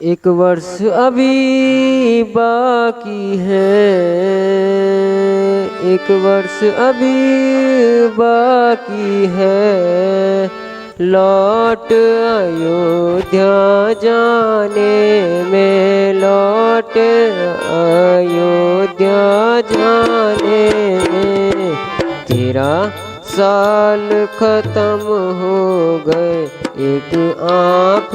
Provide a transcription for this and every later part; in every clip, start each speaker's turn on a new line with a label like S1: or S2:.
S1: एक वर्ष अभी बाकी है, एक वर्ष अभी बाकी है, लौट अयोध्या जाने में, लौट अयोध्या जाने में। 13 साल खत्म हो गए एक आँख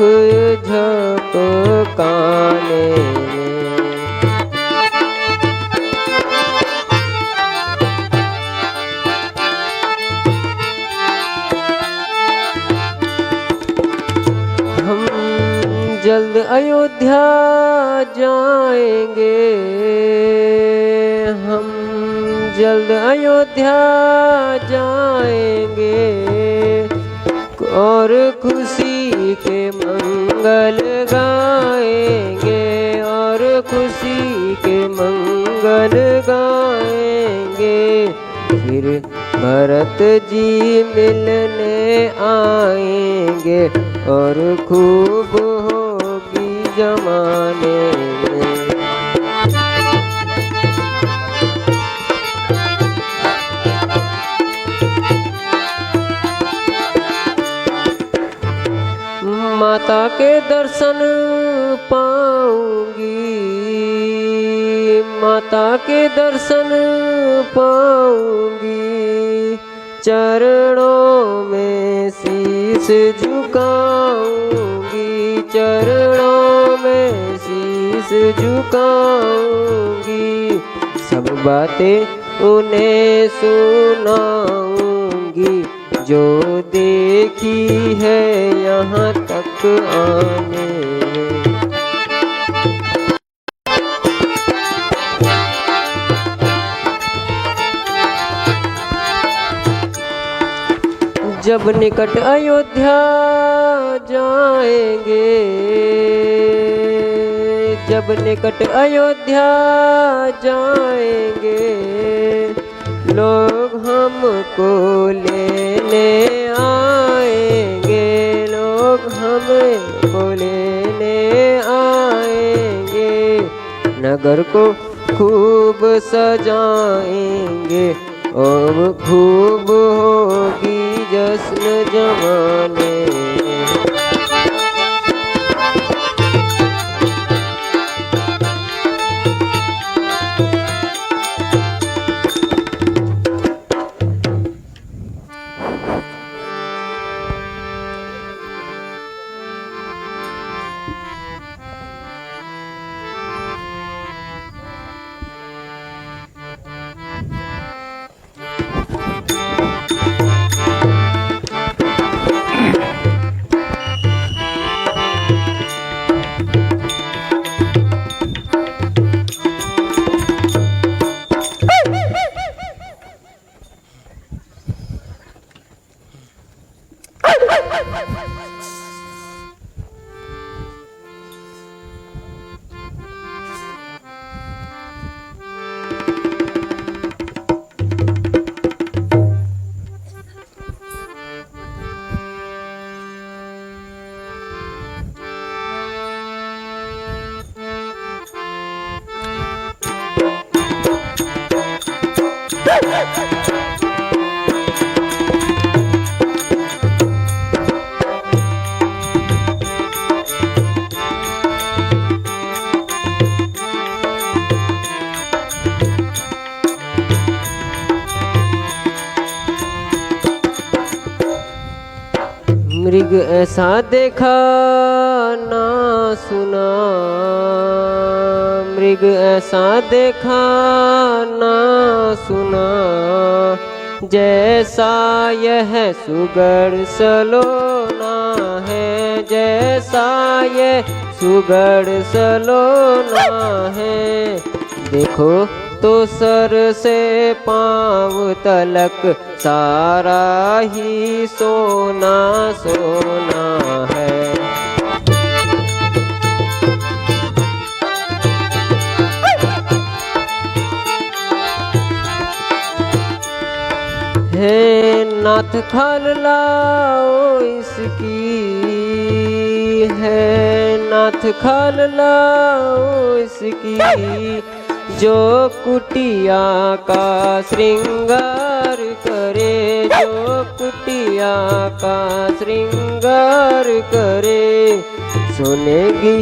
S1: झपकाने में। हम जल्द अयोध्या जाएंगे, हम जल्द अयोध्या जाएंगे और खुशी के मंगल गाएंगे, और खुशी के मंगल गाएंगे। फिर भरत जी मिलने आएंगे और खूब होगी जमाने में। माता के दर्शन पाऊंगी, माता के दर्शन पाऊंगी, चरणों में शीश झुकाऊंगी, चरणों में शीश झुकाऊंगी। सब बातें उन्हें सुनाऊंगी जो देखी है यहाँ तक आने में। जब निकट अयोध्या जाएंगे, जब निकट अयोध्या जाएंगे, लोग हमको लेने आएंगे, लोग हमको लेने आएंगे। नगर को खूब सजाएंगे और खूब होगी जश्न जमाने। मृग ऐसा देखा ना सुना, मृग ऐसा देखा ना सुना, जैसा यह सुगढ़ सलोना है, जैसा यह सुगढ़ सलोना है। देखो तो सर से पाँव तलक सारा ही सोना सोना है। हे नाथ खाल लाओ इसकी, है नाथ खाल लाओ इसकी, जो कुटिया का श्रृंगार करे, जो कुटिया का श्रृंगार करे। सुनेगी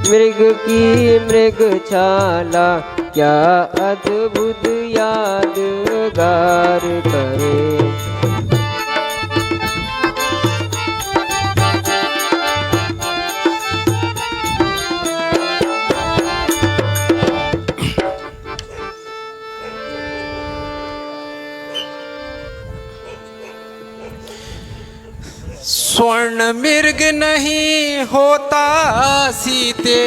S1: मृग की मृगशाला, क्या अद्भुत यादगार करे।
S2: स्वर्ण मृग नहीं होता सीते,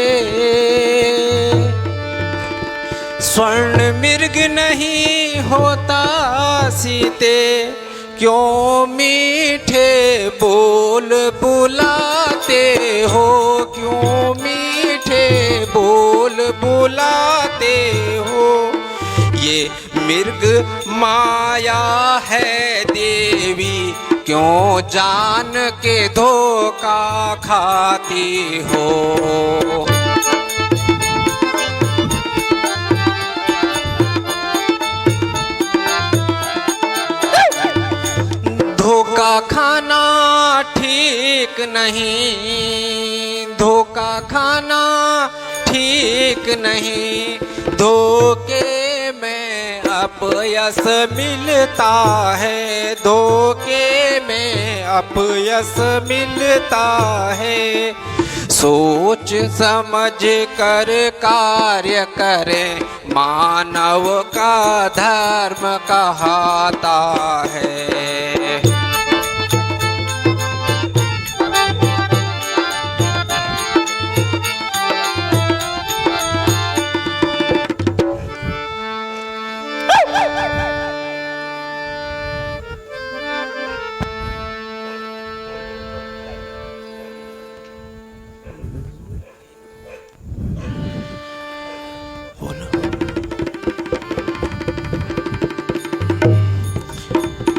S2: स्वर्ण मृग नहीं होता सीते, क्यों मीठे बोल बुलाते हो, क्यों मीठे बोल बुलाते हो। ये मृग माया है देवी, क्यों जान के धोखा खाती हो। धोखा खाना ठीक नहीं, धोखा खाना ठीक नहीं, धोखे में अपयश मिलता है, धोखे में अपयश मिलता है। सोच समझ कर कार्य करें, मानव का धर्म कहता है।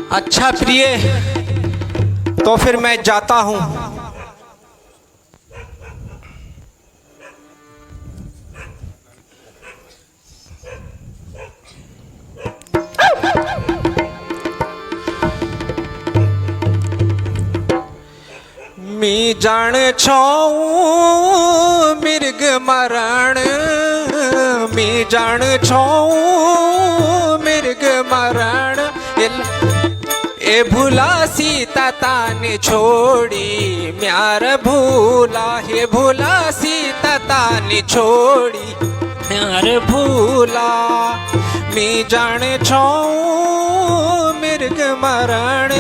S2: अच्छा प्रिय, तो फिर मैं जाता हूं। मी जान छाऊं मृग मरण, मी जान छाऊं मृग मरण। ए भूला सीता ताने छोड़ी म्यार भूला, हे भूला सीता ताने छोड़ी म्यार भूला। मी जान छाऊं मृग मरण,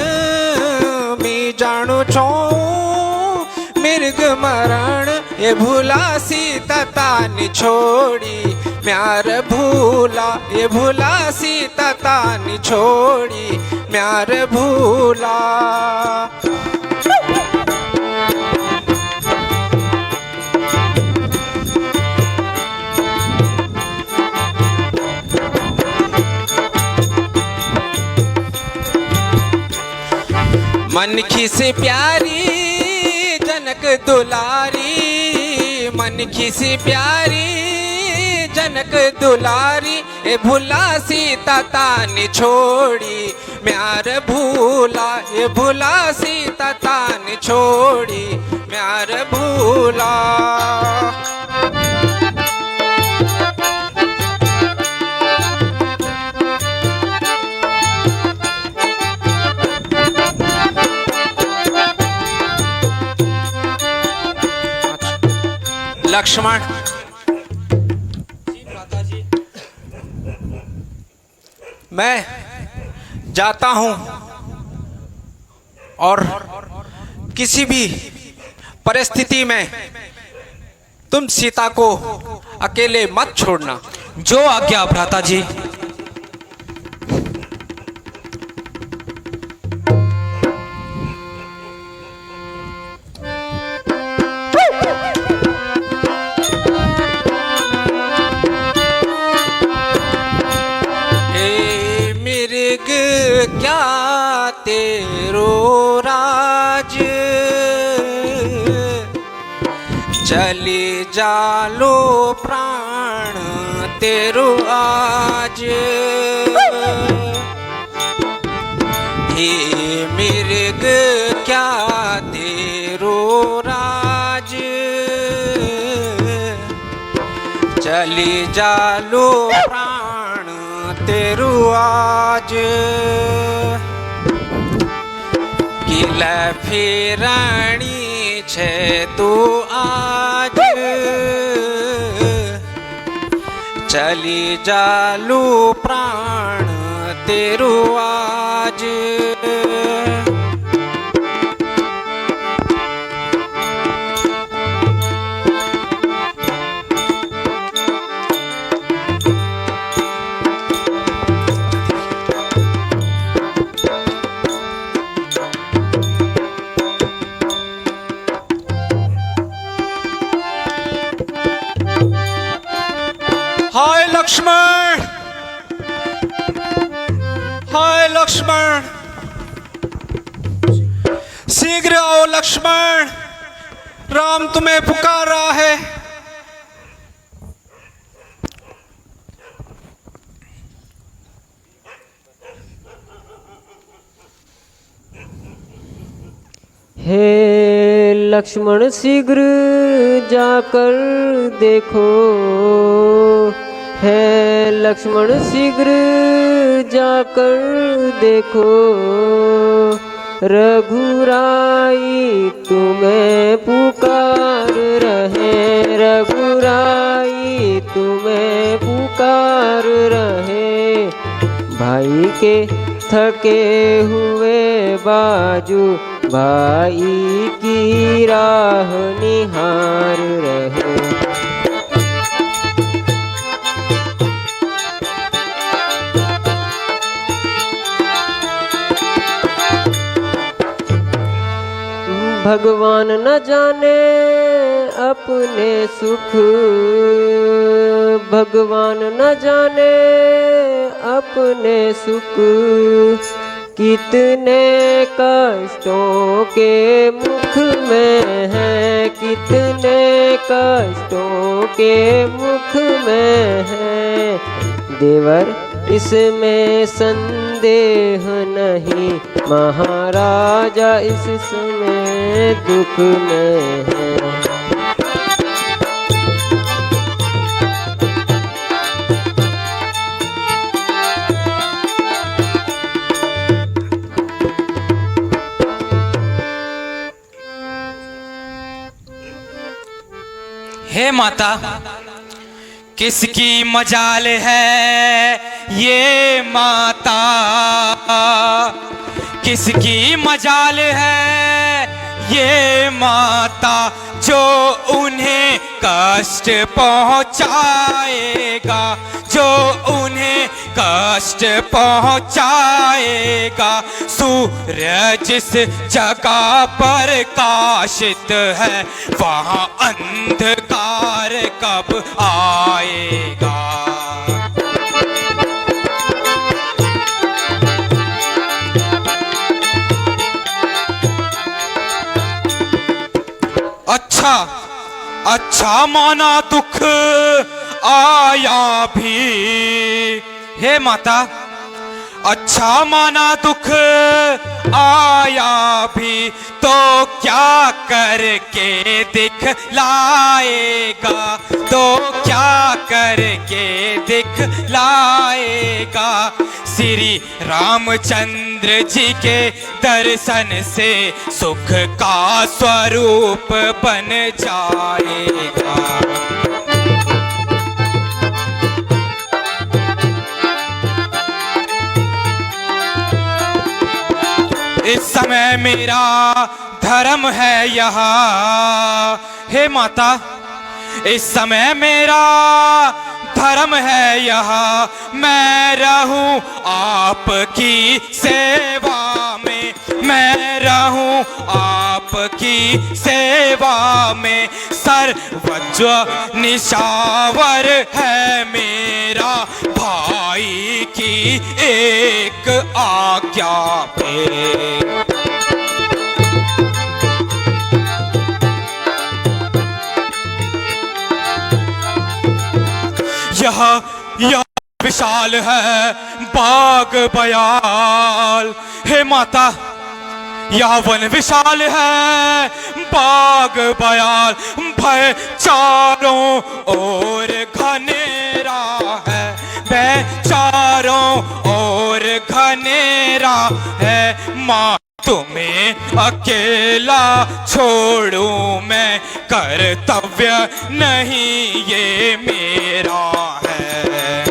S2: मी जान छाऊं मृग मरण। ये भूला सीता तानी छोड़ी म्यार भूला, ये भूला सीता तानी छोड़ी म्यार भूला। मन की से प्यारी जनक दुलारी, मन की से प्यारी जनक दुलारी। ए भूला सीता तानी छोड़ी म्यार भूला, ए भूला सीता तानी छोड़ी म्यार भूला। लक्ष्मण, मैं जाता हूं और किसी भी परिस्थिति में तुम सीता को अकेले मत छोड़ना।
S3: जो आज्ञा भ्राता जी।
S2: क्या तेरो राज, चली जालो प्राण तेरो आज, हे मृग क्या तेरो राज, चली जालो प्राण तेरो आज, किल फेराणी छे तो आज, चली जालू प्राण तेरो आज। हाय लक्ष्मण, हाय लक्ष्मण, शीघ्र आओ लक्ष्मण, राम तुम्हें पुकार रहा है।
S1: हे लक्ष्मण शीघ्र जाकर देखो, है लक्ष्मण शीघ्र जाकर देखो, रघुराई तुम्हें पुकार रहे, रघुराई तुम्हें पुकार रहे, भाई के थके हुए बाजू भाई की राह निहार रहे। भगवान न जाने अपने सुख, भगवान न जाने अपने सुख, कितने कष्टों के मुख में है, कितने कष्टों के मुख में है, देवर इसमें संदेह नहीं, महाराजा इसमें दुख में है।
S3: हे माता, किसकी मजाल है ये माता, किसकी मजाल है ये माता, जो उन्हें कष्ट पहुंचाएगा, जो उन्हें कष्ट पहुंचाएगा। सूरज जिस जगह पर प्रकाशित है, वहां अंधकार कब आएगा। अच्छा अच्छा माना दुख आया भी, हे माता, अच्छा माना दुख आया भी, तो क्या करके दिखलाएगा, तो क्या करके दिखलाएगा। श्री रामचंद्र जी के दर्शन से सुख का स्वरूप बन जाएगा। इस समय मेरा धर्म है यहाँ, हे माता, इस समय मेरा धर्म है यहाँ, मैं रहूं आपकी सेवा में, मैं रहूं आपकी सेवा में। सर्वज्ञ निशावर है मेरा, भाई की एक आज्ञा पे। यह विशाल है बाग बयाल। हे माता, यह वन विशाल है बाग बयाल, भय चारों ओर घनेरा है, भय चारों ओर घनेरा है। माँ तुम्हें अकेला छोड़ूं मैं, कर्तव्य नहीं ये मेरा है।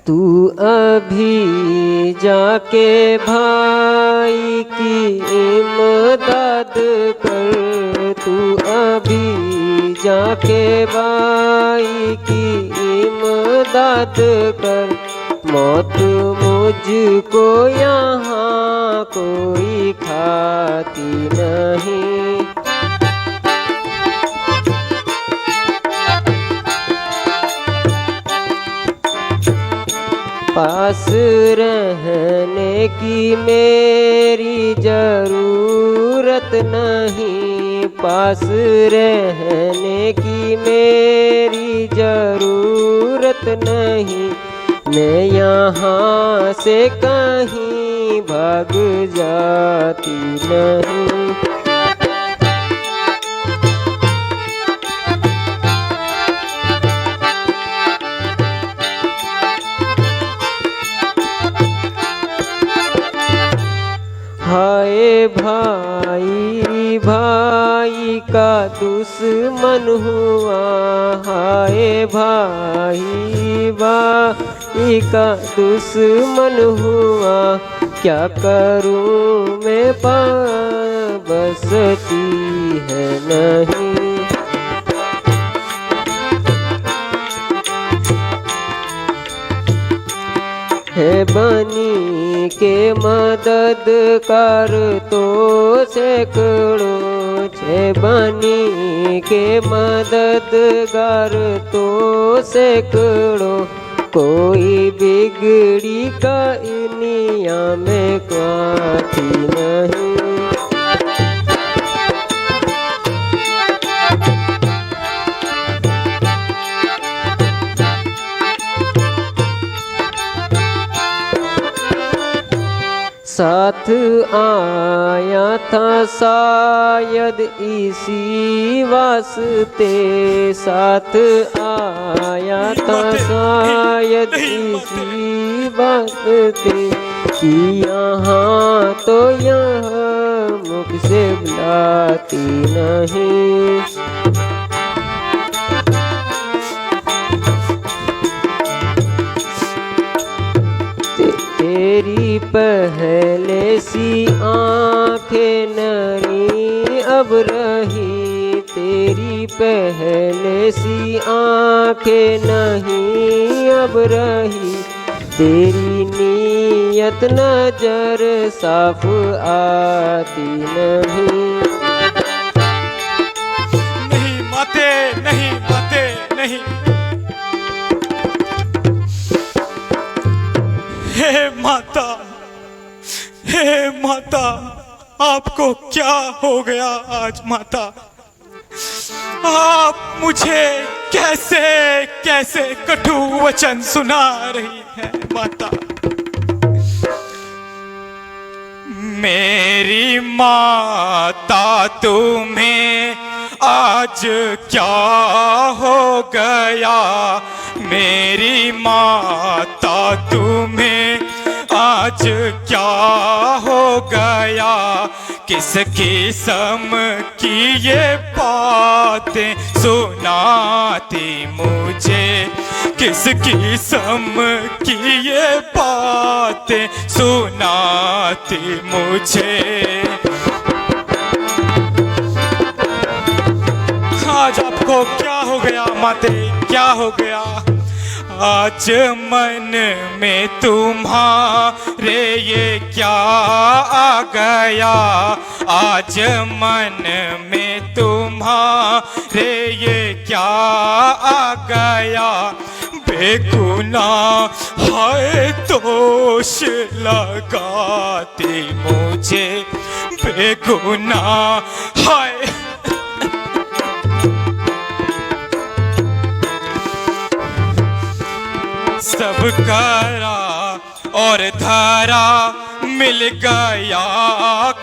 S1: तू अभी जाके भाई की इमदाद कर, तू अभी जाके भाई की इमदाद कर। मौत मुझको यहाँ कोई खाती नहीं, पास रहने की मेरी जरूरत नहीं, पास रहने की मेरी जरूरत नहीं। मैं यहाँ से कहीं भाग जाती नहीं। हाय भाई भाई का दुश्मन हुआ, हाय भाई भाई का दुश्मन हुआ। क्या करूं मैं बसती है नहीं। है बनी के मदद कर तो सैकड़ों, है बनी के मददगार तो सैकड़ों। कोई बिगड़ी का इनिया में काटी नहीं। साथ आया था शायद इसी वास्ते, साथ आया था शायद इसी वास्ते। कि यहाँ तो यहाँ मुख से बुलाती नहीं। तेरी पहले सी आँखें नरी अब रही, तेरी पहले सी आँखें नहीं अब रही। तेरी नीयत नजर साफ आती नहीं।
S3: नहीं माते, नहीं माते, नहीं। हे माता, हे माता, आपको क्या हो गया आज माता? आप मुझे कैसे कैसे कटु वचन सुना रही है माता? मेरी माता तुम्हें आज क्या हो गया? मेरी माता तुम्हें आज क्या हो गया? किस किस्म की ये बातें सुनाती मुझे? किस किस्म की ये बातें सुनाती मुझे? आज आपको क्या हो गया माते, क्या हो गया? आज मन में तुम्हारे ये क्या आ गया? आज मन में तुम्हारे ये क्या आ गया? बेगुनाह हाय दोष लगाती मुझे बेगुनाह हाय। सब करा और धारा मिल गया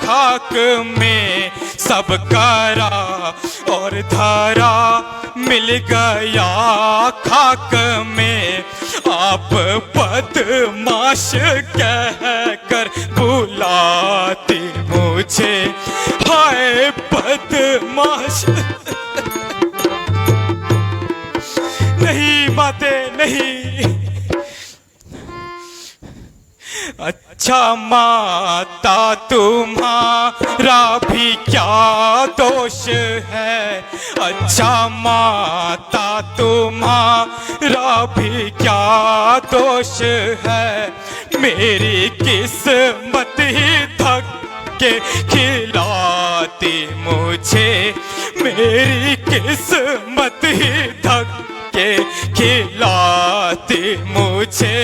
S3: खाक में, सब करा और धारा मिल गया खाक में। आप बदमाश कह कर बुलाती मुझे हाय बदमाश। नहीं माते नहीं। अच्छा माता तुम्हारा भी क्या दोष है, अच्छा माता तुम्हारा भी क्या दोष है। मेरी किस्मत ही धक्के खिलाती मुझे, मेरी किस्मत ही धक्के खिलाती मुझे।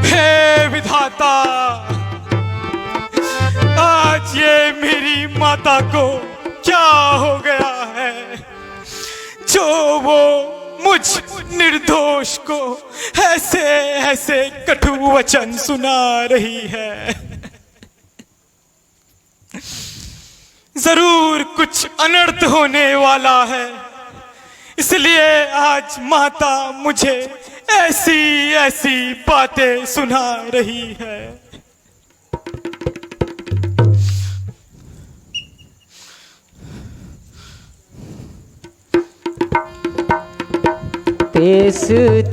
S3: हे विधाता, आज ये मेरी माता को क्या हो गया है जो वो मुझ निर्दोष को ऐसे ऐसे कटु वचन सुना रही है। जरूर कुछ अनर्थ होने वाला है, इसलिए आज माता मुझे ऐसी ऐसी बातें सुना रही है।
S1: पेश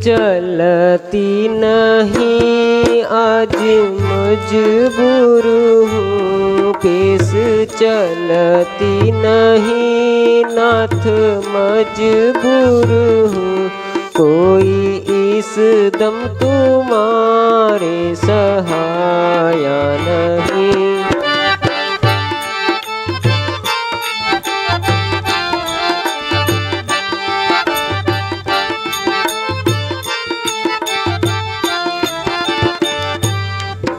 S1: चलती नहीं आज मजबूर हूँ, पेश चलती नहीं नाथ मजबूर हूँ। कोई इस दम तुम्हारे सहाया नहीं।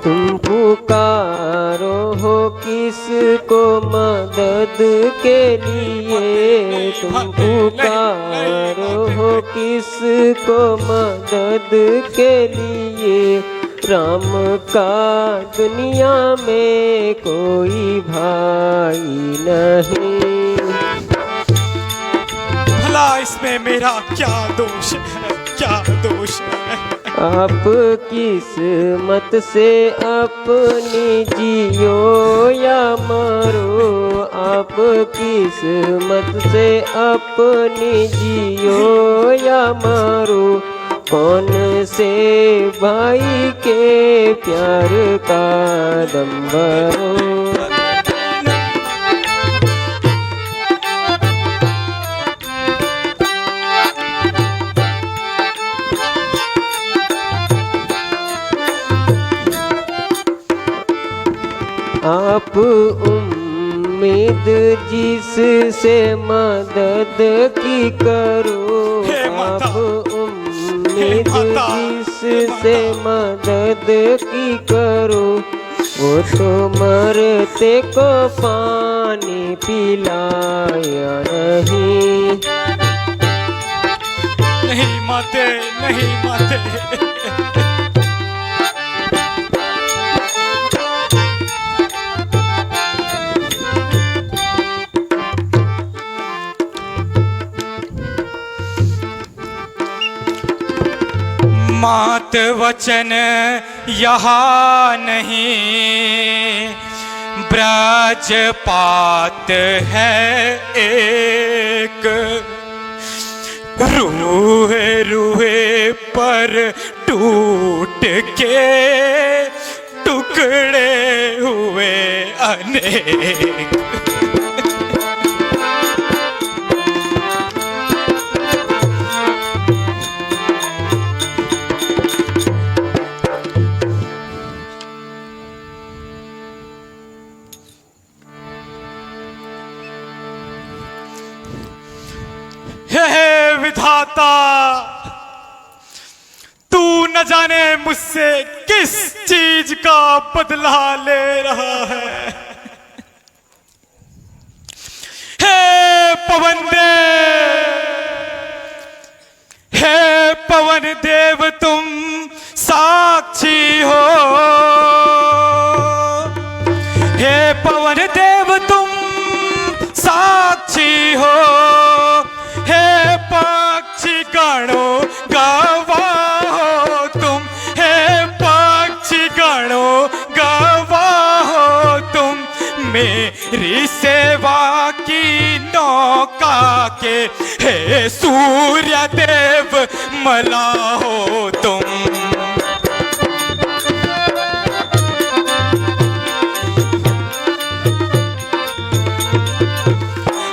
S1: तुम पुकारो हो किसको मदद के लिए, तुम पुकारो हो किसको मदद के लिए। राम का दुनिया में कोई भाई नहीं।
S3: भला इसमें मेरा क्या दोष है, क्या दोष है।
S1: आप किस्मत से अपनी जियो या मरो, आप किस्मत से अपनी जियो या मरो। कौन से भाई के प्यार का दम भरो। आप उम्मीद जिससे मदद की करो, आप उम्मीद जिससे मदद की करो। वो तो मरते को पानी पिलाया नहीं।
S3: नहीं माते, नहीं माते। मात वचन यहाँ नहीं, ब्रजपात है एक। रूहे रूहे पर टूट के टुकड़े हुए अनेक। न जाने मुझसे किस चीज का बदला ले रहा है। हे पवन देव, हे पवन देव तुम साक्षी हो, हे पवन देव तुम साक्षी हो, हे पक्षी गणों गवाह हो तुम, हे पक्षी गणों गवाह हो तुम, मेरी सेवा की नौका के हे सूर्य देव मला हो तुम।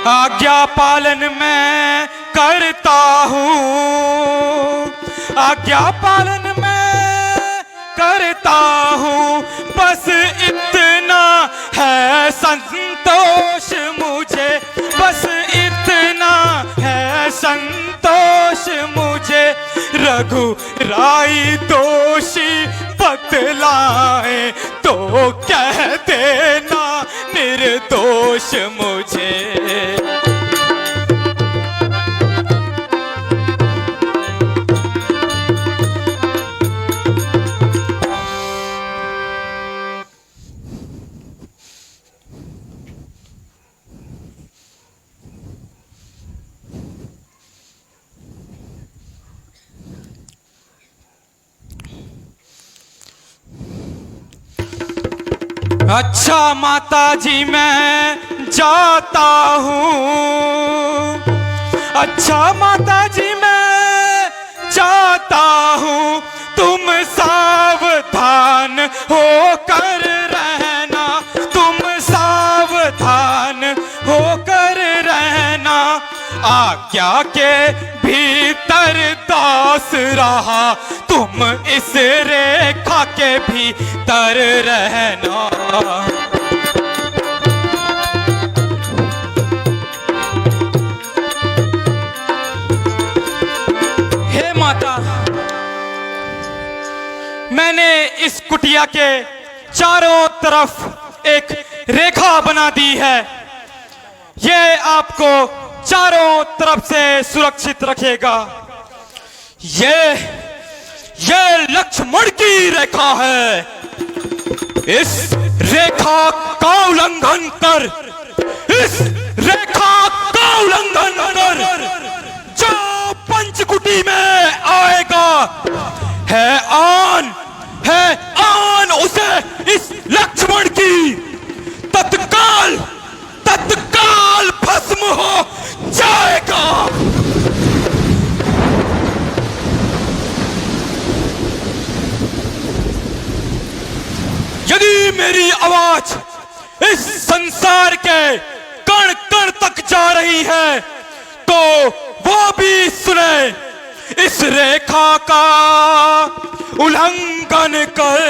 S3: आज्ञा पालन मैं करता हूँ, आज्ञा पालन मैं करता हूँ, बस इतना है संतोष मुझे, बस इतना है संतोष मुझे, रघुराई दोषी बतलाए तो कह देना निर्दोष मुझे। अच्छा माता जी मैं जाता हूँ, अच्छा माता जी मैं जाता हूँ, तुम सावधान होकर रहना, तुम सावधान होकर रहना, आज्ञा के भीतर दास रहा, तुम इस रेखा के भीतर रहना। हे माता, मैंने इस कुटिया के चारों तरफ एक रेखा बना दी है, ये आपको चारों तरफ से सुरक्षित रखेगा। ये लक्ष्मण की रेखा है, इस रेखा का उल्लंघन कर, इस रेखा का उल्लंघन कर, जो पंचकुटी में आएगा है आन उसे इस लक्ष्मण की तत्काल भस्म हो जाएगा। यदि मेरी आवाज इस संसार के कण कण तक जा रही है तो वो भी सुने, इस रेखा का उल्लंघन कर,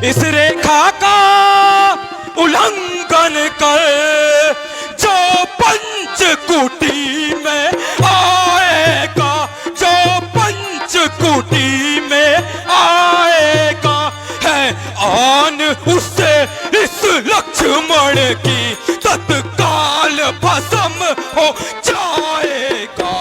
S3: इस रेखा का उल्लंघन कर, जो पंचकुटी में आएगा, जो पंचकुटी में आएगा, है आन उससे इस लक्ष्मण की तत्काल भस्म हो जाएगा।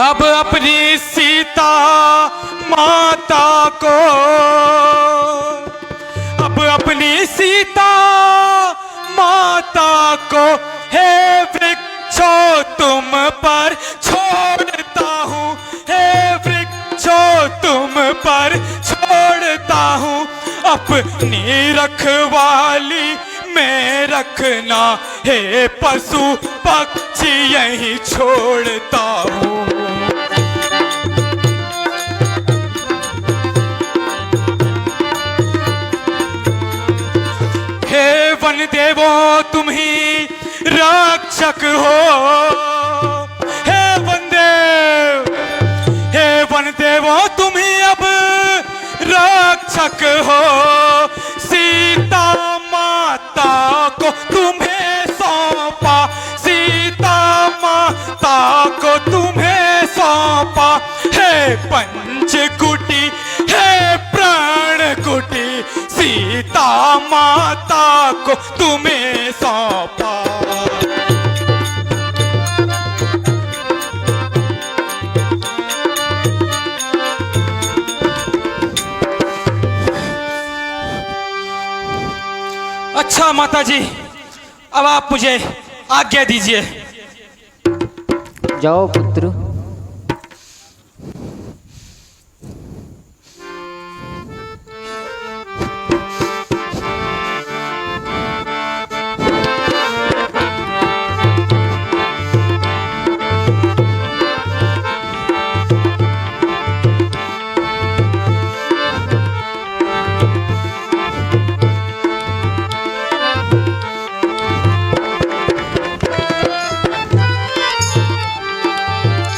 S3: अब अपनी सीता माता को, अब अपनी सीता माता को हे वृक्षो तुम पर छोड़ता हूँ, हे वृक्षो तुम पर छोड़ता हूँ, अपनी रखवाली में रखना, हे पशु पक्षी यही छोड़ता हूँ। हे वन देवो तुम ही रक्षक हो, हे वन देवो तुम ही अब रक्षक हो, सीता माता माता को तुम्हें सौंपा। अच्छा माता जी, अब आप मुझे आज्ञा दीजिए।
S1: जाओ पुत्र।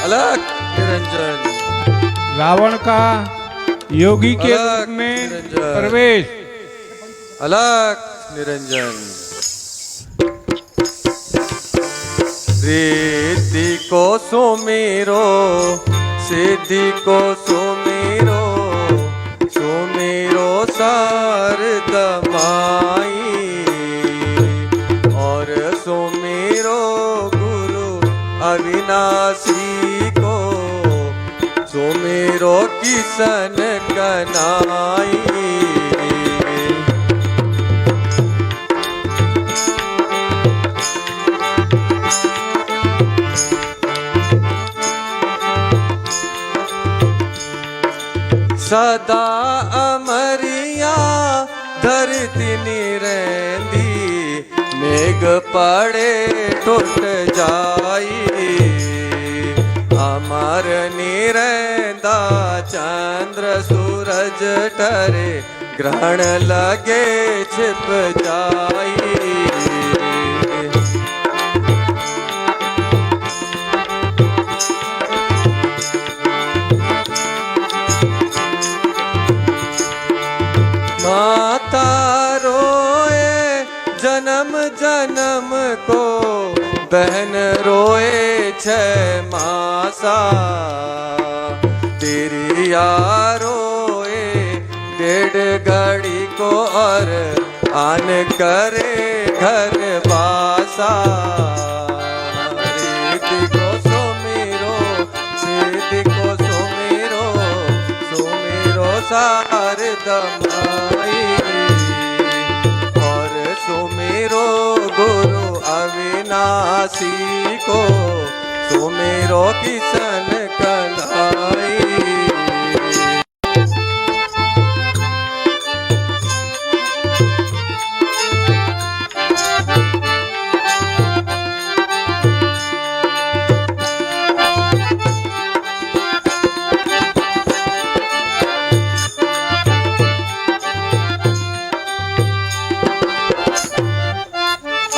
S4: अलग निरंजन।
S5: रावण का योगी के
S4: अलग
S5: रूप में
S4: निरंजन।
S5: प्रवेश।
S4: अलग निरंजन। रीति को सुमेरो, सिद्धि को सुमेरो, सुमेरो शारद माई, और सुमेरो गुरु अविनाशी को, सुमेरो किशन कनाई। सदा अमरिया धरती निरंदी, मेघ पड़े टूट जाई, अमर निरंदा चंद्र सूरज टरे, ग्रहण लगे छिप जाई। माता रोए जन्म जन्म को, बहन रोए 6 मासा, तेरी यार रोए 1.5 घड़ी को, और आन करे घर बासा। रीति को सुमेरो, सिद्धि को सुमेरो, सुमेरो शारद माई, और सुमेरो गुरु अविनाशी को, सुमेरो किशन कनाई।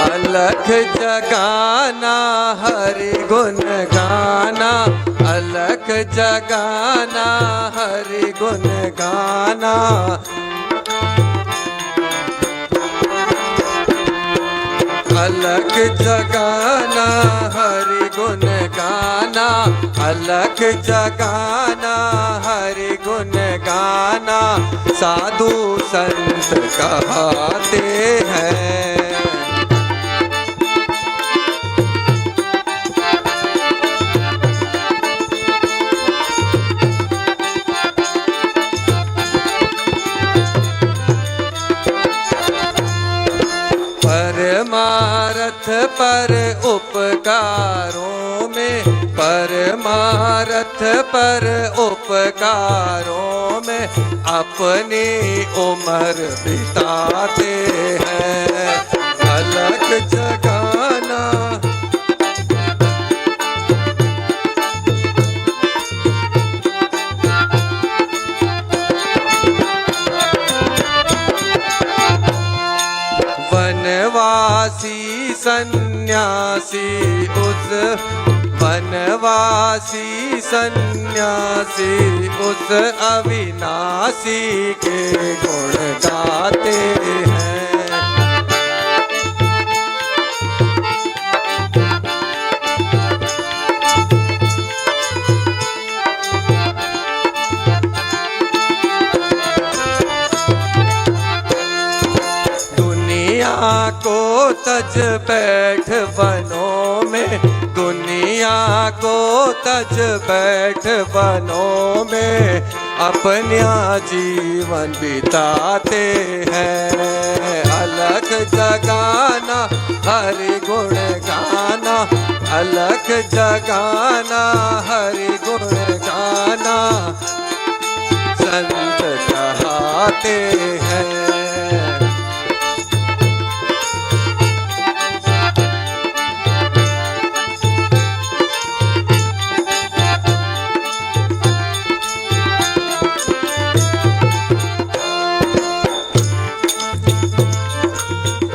S4: अलख जगाना हरि गुण गाना, अलख जगाना हरि गुण गाना, अलख जगाना हरि गुण गाना, अलख जगाना हरि गुण गाना, साधु संत कहते हैं। परमारथ पर उपकारों में, परमारथ पर उपकारों में, अपनी उम्र बिताते हैं। अलख जगाना वनवासी सन्यासी, उस वनवासी सन्यासी, उस अविनाशी के गुण गाते हैं। को तज बैठ वनों में, दुनिया को तज बैठ वनों में, अपना जीवन बिताते हैं। अलख जगाना हरि गुण गाना, अलख जगाना हरि गुण गाना, संत कहते हैं।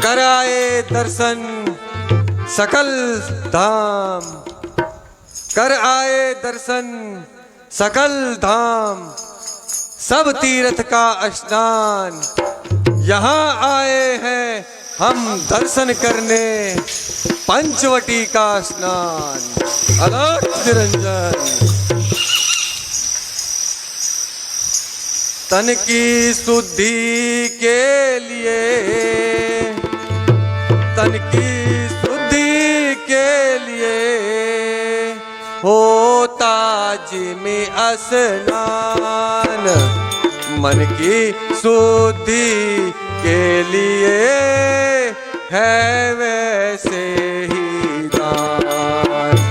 S4: कराए दर्शन सकल धाम, कर आए दर्शन सकल धाम, सब तीर्थ का स्नान, यहाँ आए हैं हम दर्शन करने, पंचवटी का स्नान। अलख निरंजन। तन की शुद्धि के लिए, तन की शुद्धि के लिए होता जी में स्नान, मन की शुद्धि के लिए है वैसे ही दान।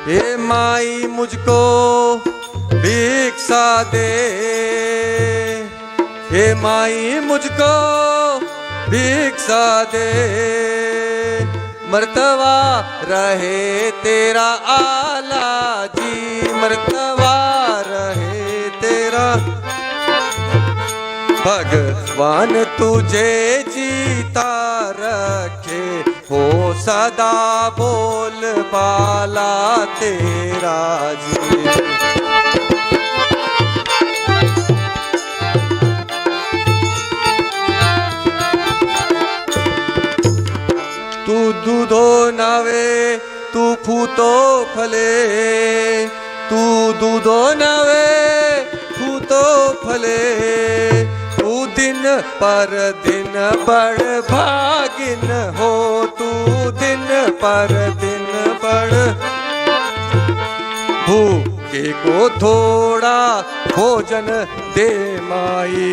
S4: हे माई मुझको भिक्षा दे, हे माई मुझको भिक्षा दे, मर्तबा रहे तेरा आला जी, मर्तबा रहे तेरा। भगवान तुझे जीता रखे, हो सदा बोल बाला तेरा जी। तू दूधो नावे तू फूतो फले, तू दूधो नावे फूतो फले, तू दिन पर दिन बड़ भागिन हो, तू दिन पर दिन बड़। भूखे को थोड़ा भोजन दे माई,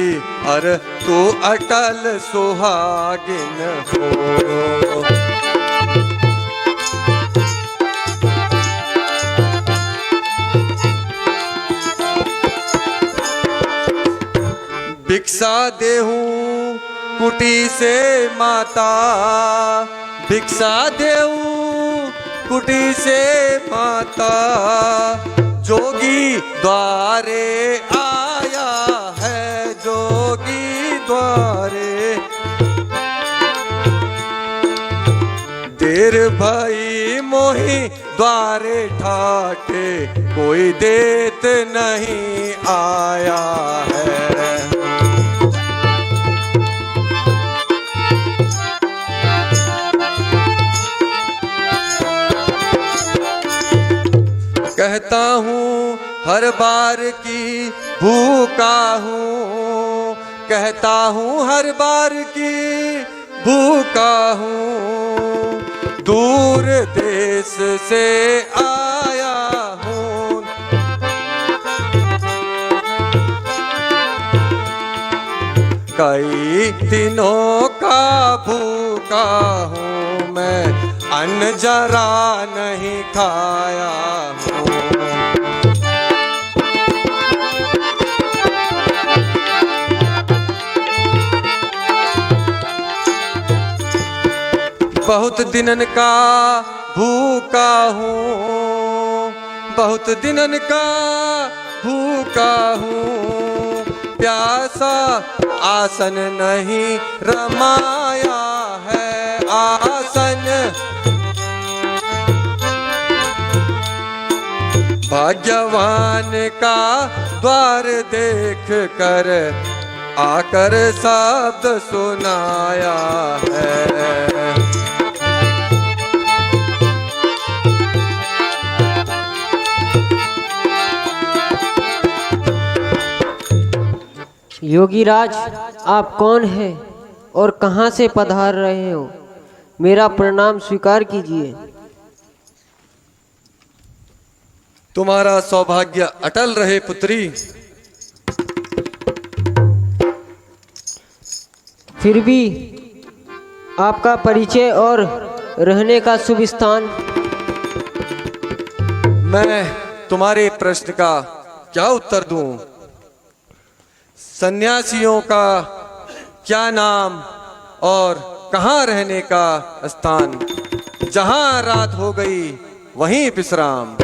S4: अर तू अटल सुहागिन हो। भिक्षा देहूं कुटी से माता, भिक्षा देहूं कुटी से माता, जोगी द्वारे आया है, जोगी द्वारे। देर भई मोही द्वारे ठाटे, कोई देत नहीं आया है। कहता हूँ हर बार की भूखा हूँ, कहता हूँ हर बार की भूखा हूँ, दूर देश से आया हूँ। कई दिनों का भूखा हूँ मैं, अन्न जरा नहीं खाया हूँ। बहुत दिनन का भूखा हूँ, बहुत दिनन का भूखा हूँ, प्यासा आसन नहीं रमाया है आसन। भाग्यवान का द्वार देख कर आकर शब्द सुनाया है।
S1: योगी राज, आप कौन हैं और कहाँ से पधार रहे हो? मेरा प्रणाम स्वीकार कीजिए।
S4: तुम्हारा सौभाग्य अटल रहे पुत्री।
S1: फिर भी आपका परिचय और रहने का शुभ स्थान?
S4: मैं तुम्हारे प्रश्न का क्या उत्तर दूं? सन्यासियों का क्या नाम और कहाँ रहने का स्थान? जहां रात हो गई वहीं विश्राम।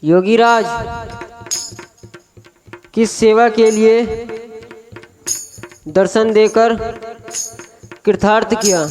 S1: योगीराज, किस सेवा के लिए दर्शन देकर कृतार्थ किया?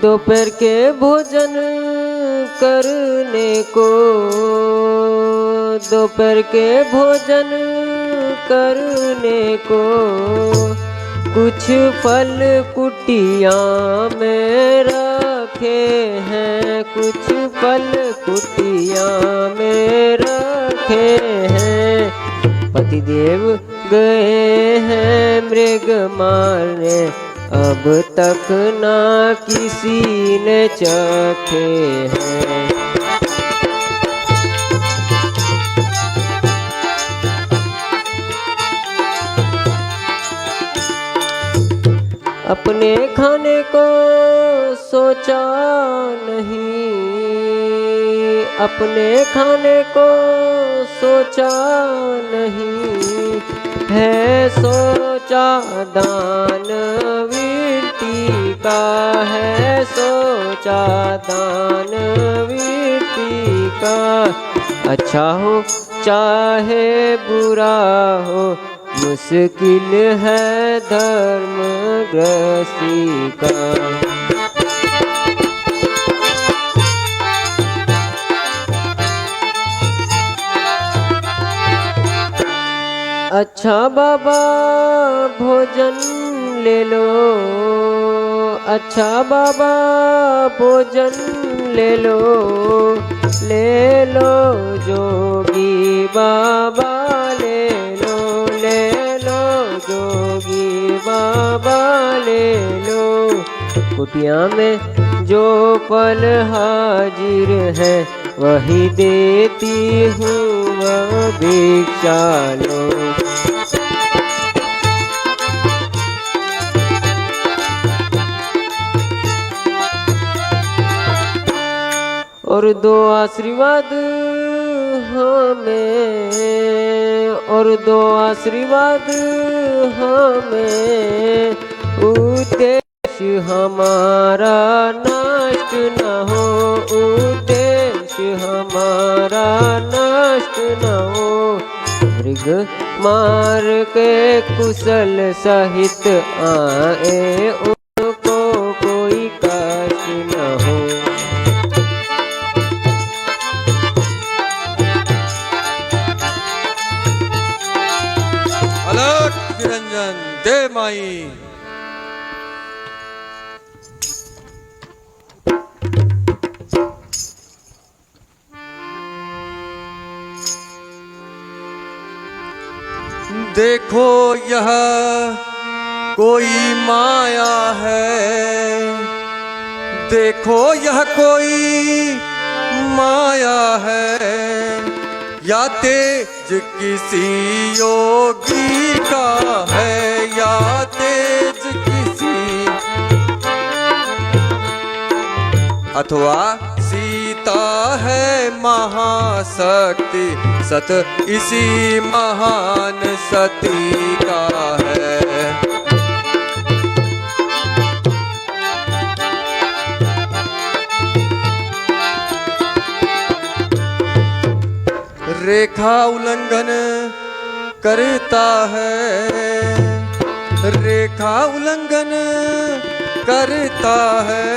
S1: दोपहर के भोजन करने को, दोपहर के भोजन करने को कुछ फल कुटिया में रखे हैं, कुछ फल कुटिया में रखे हैं। पतिदेव गए हैं मृग मारने, अब तक ना किसी ने चखे हैं। अपने खाने को सोचा नहीं, अपने खाने को सोचा नहीं, है सोचा दानवीर का, है सोचा दानवीर का। अच्छा हो चाहे बुरा हो, मुश्किल है धर्म ग्रसी का। अच्छा बाबा भोजन ले लो, अच्छा बाबा भोजन ले लो, ले लो जोगी बाबा ले लो, ले लो जोगी बाबा ले लो। कुटिया में जो फल हाजिर है वही देती हूँ, वह भिक्षा लो। और दो आशीर्वाद हमें, और दो आशीर्वाद हमें, उद्देश्य हमारा नष्ट न हो, उद्देश्य हमारा नष्ट न हो। मृग मार के कुशल सहित आए, उनको कोई कष्ट न हो।
S4: अलख निरंजन दे माई। देखो यह कोई माया है, देखो यह कोई माया है, या तेज किसी योगी का है, या तेज किसी, अथवा सीता होता है महाशक्ति, सत इसी महान सती का है। रेखा उल्लंघन करता है, रेखा उल्लंघन करता है,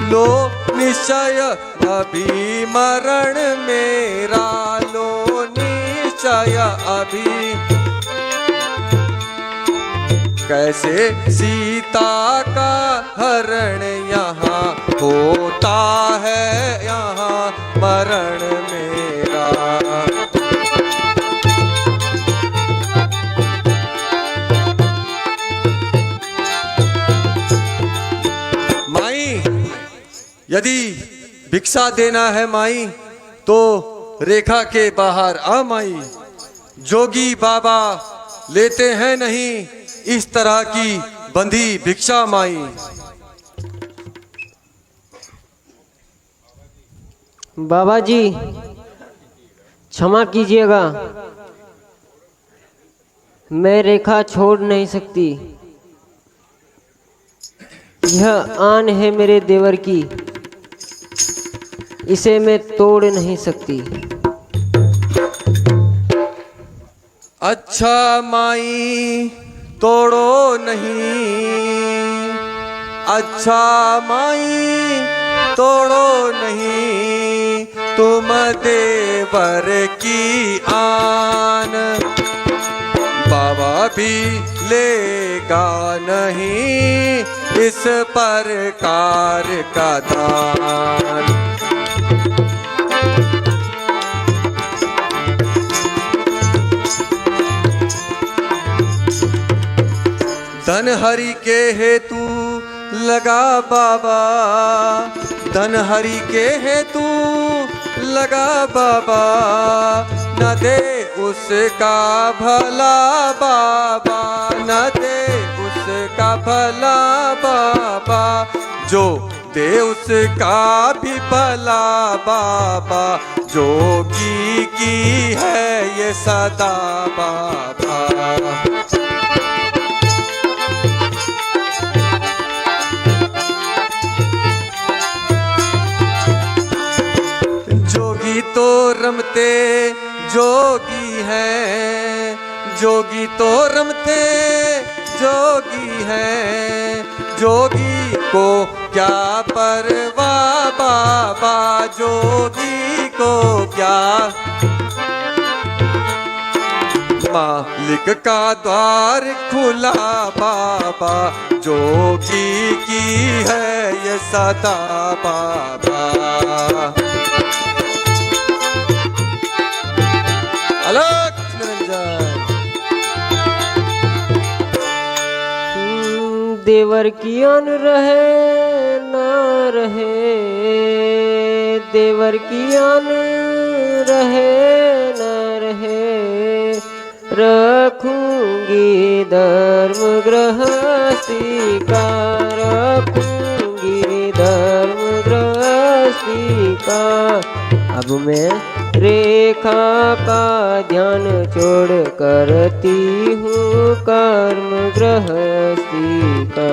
S4: लो निश्चय अभी मरण मेरा, लो निश्चय अभी। कैसे सीता का हरण यहाँ होता है, यहाँ मरण मेरा। माई यदि भिक्षा देना है माई तो रेखा के बाहर आ माई। जोगी बाबा लेते हैं नहीं इस तरह की बंधी भिक्षा माई।
S1: बाबा जी क्षमा कीजिएगा, मैं रेखा छोड़ नहीं सकती। यह आन है मेरे देवर की, इसे मैं तोड़ नहीं सकती।
S4: अच्छा माई तोड़ो नहीं, अच्छा माई तोड़ो नहीं, तुम देवर की आन। बाबा भी लेगा नहीं इस प्रकार का दान। धन हरि के हेतु लगा बाबा, धन हरि के हेतु लगा बाबा, न दे उसका भला बाबा, न दे उसका भला बाबा, जो दे उसका भी भला बाबा, जोगी की है ये सदा बाबा। जोगी तो रमते जोगी है, जोगी तो रमते जोगी है, जोगी को क्या परवाह बाबा, जोगी को क्या। मालिक का द्वार खुला बाबा, जोगी की है ये सदा बाबा। अलग निरंजन।
S1: देवर की अन रहे ना रहे, देवर की अन रहे न रहे, रखूंगी धर्म गृहस्थी का, रखूंगी धर्म गृहस्थी का। अब मैं रेखा का ध्यान छोड़ करती हूँ कर्म गृहस्थी का।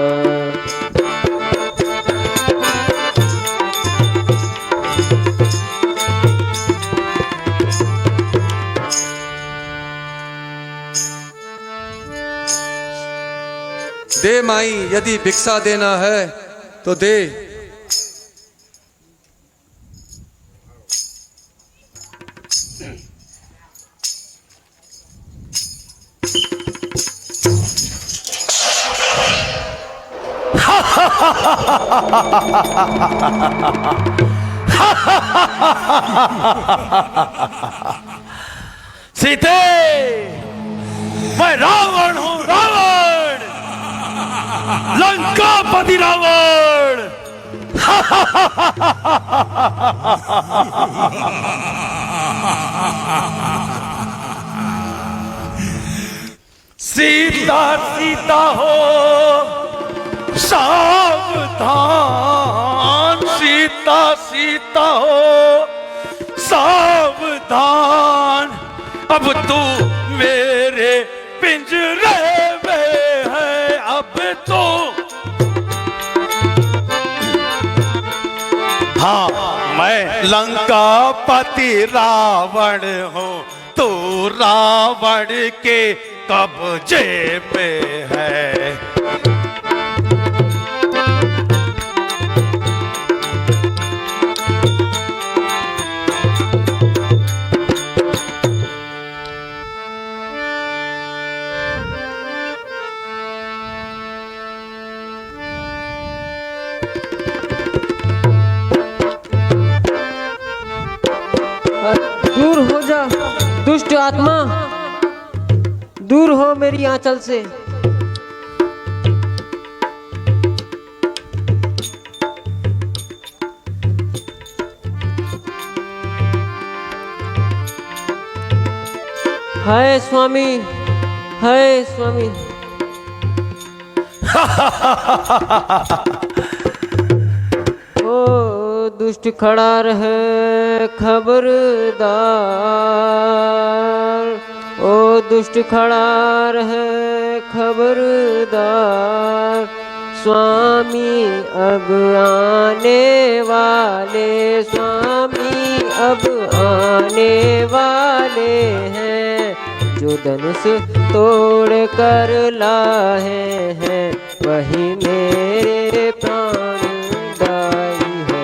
S4: दे माई यदि भिक्षा देना है तो दे।
S3: सीते, मैं रावण हूं, रावण, लंकापति रावण। सीता सीता हो सावधान, सीता सीता सावधान, अब तू मेरे पिंजरे में है, अब तो हाँ मैं लंका पति रावण हूँ, तू रावण के कब्जे में है।
S1: दूर हो जा दुष्ट आत्मा, दूर हो मेरी आंचल से। हाय स्वामी, हाय स्वामी। ओ दुष्ट खड़ा रहे खबरदार, ओ दुष्ट खड़ा रहे खबरदार। स्वामी अब आने वाले, स्वामी अब आने वाले हैं, जो धनुष तोड़ कर लाए हैं, वही मेरे प्राण दाई है।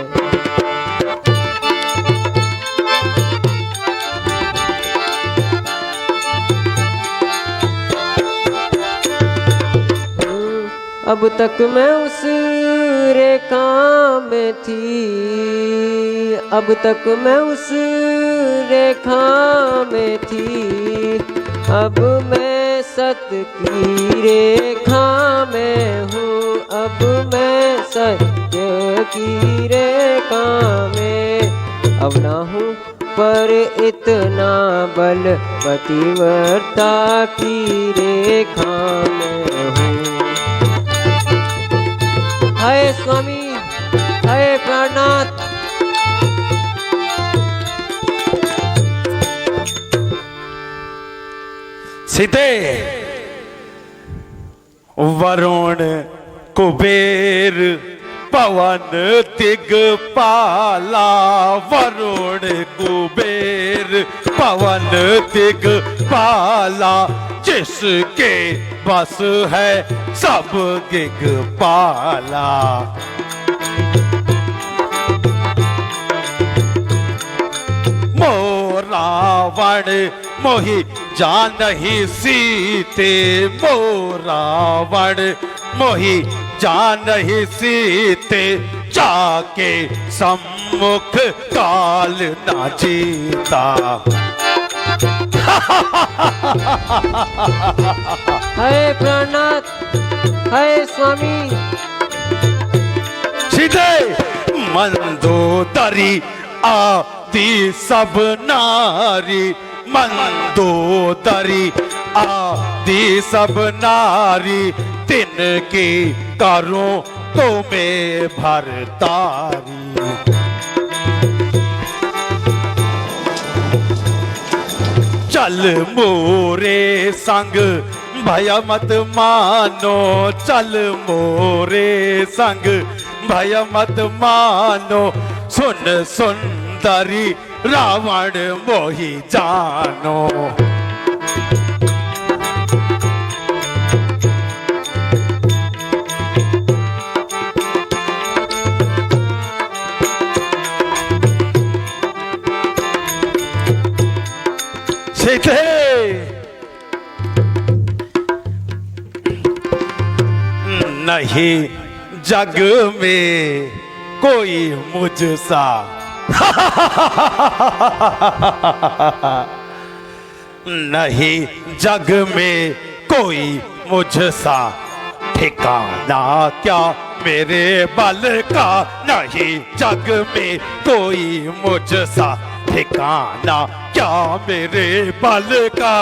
S1: अब तक मैं उस रेखा में थी, अब तक मैं उस रेखा में थी, अब मैं सत्य की रेखा में हूँ, अब मैं सत्य की रेखा में। अब ना हूँ पर इतना बल, पतिव्रता की रेखा में हूँ। हाय स्वामी, हाय प्राणनाथ।
S3: सीते वरुण कुबेर पवन दिगपाला, वरुण कुबेर पवन दिगपाला, जिसके बस है सब दिगपाला। मोरावण मोहि जानहि सीते, मोरावण मोहि जानहि सीते, जाके सम्मुख काल न जीता।
S1: हाय प्राणनाथ, हाय स्वामी।
S3: सीधे मंदोदरी आदि सब नारी, मंदोदरी आदि सब नारी, तिनकी करूं तो मैं भरतारी। चल मोरे संग भय मत मानो, चल मोरे संग भय मत मानो, सुन सुंदरी रावण मोहि जानो। सीते नहीं जग में कोई मुझसा, नहीं जग में कोई मुझसा, ठिकाना क्या मेरे बल का, नहीं जग में कोई मुझसा, ठिकाना क्या मेरे बल का।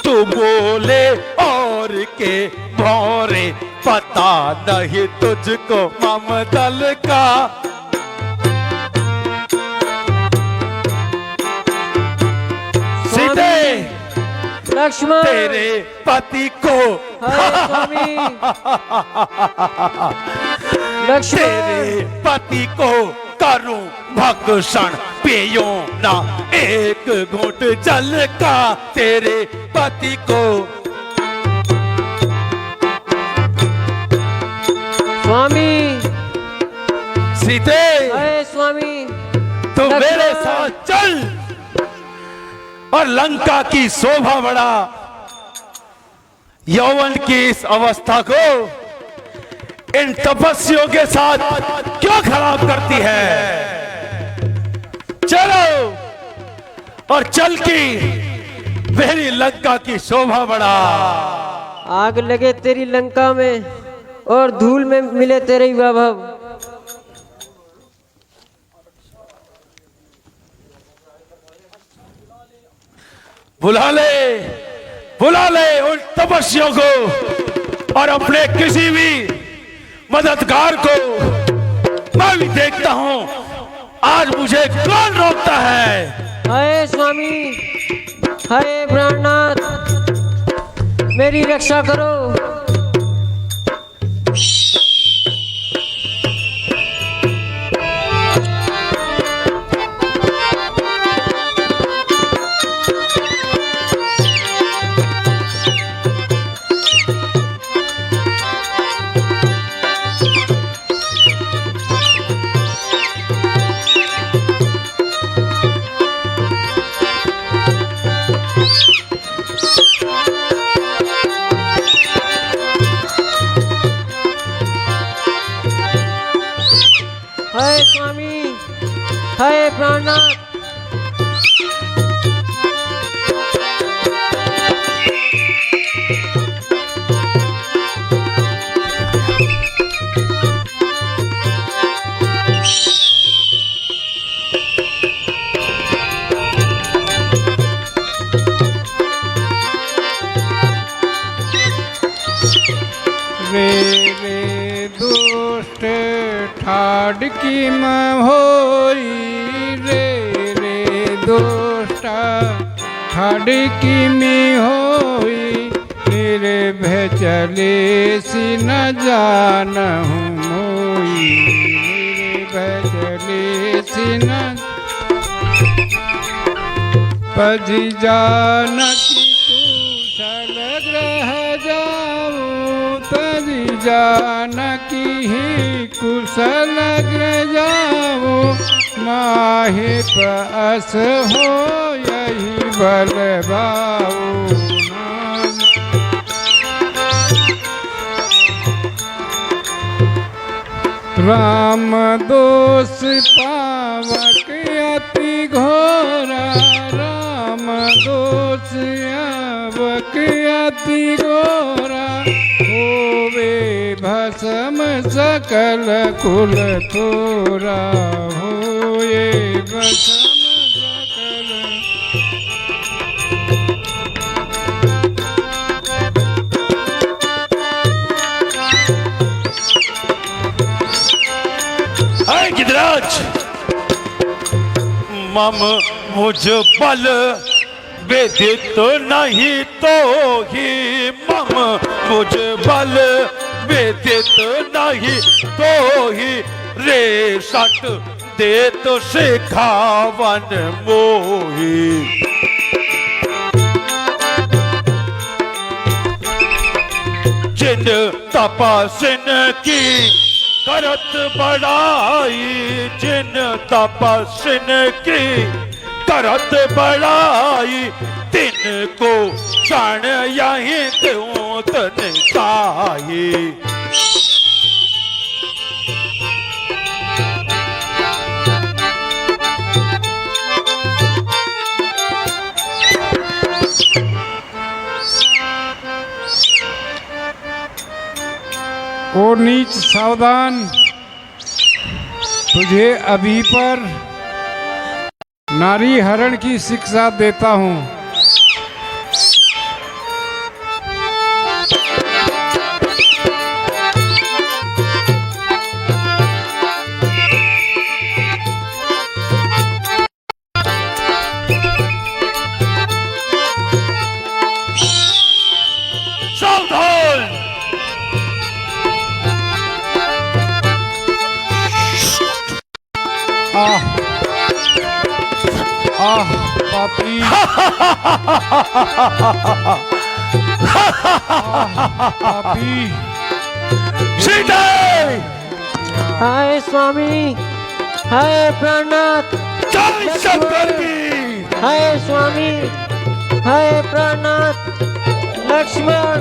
S3: तू बोले और के भौरे, पता नहीं तुझको ममदल का। सीते
S1: लक्ष्मण
S3: तेरे पति को
S1: हाय स्वामी लक्ष्मण
S3: तेरे पति को करूं भक्षण, पियो ना एक घूंट जल का। तेरे पति को
S1: स्वामी
S3: सीते
S1: हाय स्वामी
S3: तू
S1: लक्ष्मण।
S3: मेरे साथ चल और लंका की शोभा बढ़ा। यौवन की इस अवस्था को इन तपस्वियों के साथ क्यों खराब करती है? चलो और चल की मेरी लंका की शोभा बढ़ा।
S1: आग लगे तेरी लंका में और धूल में मिले तेरे वैभव।
S3: बुला ले उन तपस्वियों को और अपने किसी भी मददगार को। मैं भी देखता हूं आज मुझे कौन रोकता है।
S1: हाय स्वामी हाय प्राणनाथ मेरी रक्षा करो। हाय स्वामी हाय प्राणनाथ
S5: रे दुष्ट ठाड की होई रे दुष्ट ठाड की होई। निर्भय चले सी न जानहु मोई। निर्भय चले सी न पजी जानकी कुशल ग्रह जाऊं। तजी जानकी ही कुशल ग्रह जाऊं। माहे पास हो यही बल बाऊ। राम दोष पावक अति घोरा। राम दोष आवक अति घोरा। होवे भस्म सकल कुल थोरा। होए भस्म सकल।
S3: हाय गिदराज मम मुझ बल वेदित नहीं तो ही। मम मुझ बल वेदित नहीं तो ही। रे सट दे तो सिखावन मोही। जिन तपस्विन की करत बड़ाई। जिन तपस्विन की करत बड़ाई। तिनको क्षण यहीं दूं तन साही।
S5: ओ नीच सावधान, तुझे अभी पर नारी हरण की शिक्षा देता हूँ। पापी
S3: सीता
S1: हाय स्वामी, हाय प्राणनाथ,
S3: जय शंकर की
S1: हाय स्वामी, हाय प्राणनाथ, लक्ष्मण।